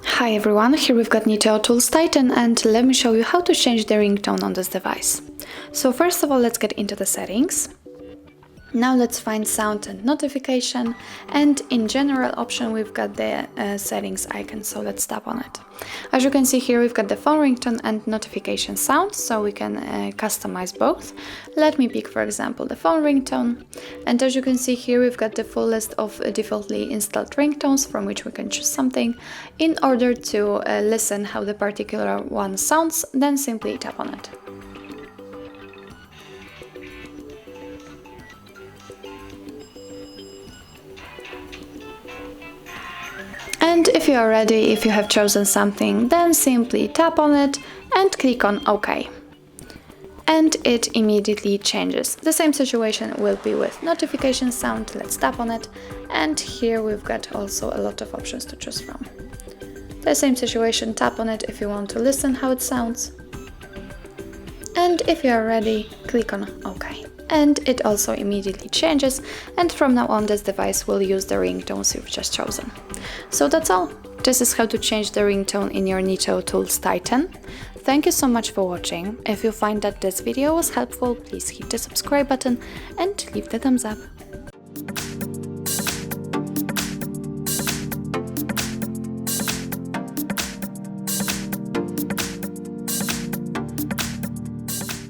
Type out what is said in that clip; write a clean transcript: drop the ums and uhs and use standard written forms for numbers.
Hi everyone, here we've got Niteo Tools Titan, and let me show you how to change the ringtone on this device. So first of all, let's get into the settings. Now let's find sound and notification, and in general option we've got the settings icon, so let's tap on it. As you can see here, we've got the phone ringtone and notification sound, so we can customize both. Let me pick, for example, the phone ringtone, and as you can see here, we've got the full list of defaultly installed ringtones from which we can choose something. In order to listen how the particular one sounds, then simply tap on it. And if you are ready, if you have chosen something, then simply tap on it and click on OK. And it immediately changes. The same situation will be with notification sound. Let's tap on it, and here we've got also a lot of options to choose from. The same situation, tap on it if you want to listen how it sounds. And if you are ready, click on OK. And it also immediately changes, and from now on this device will use the ringtones you've just chosen. So that's all. This is how to change the ringtone in your Niteo Tools Titan. Thank you so much for watching. If you find that this video was helpful, please hit the subscribe button and leave the thumbs up.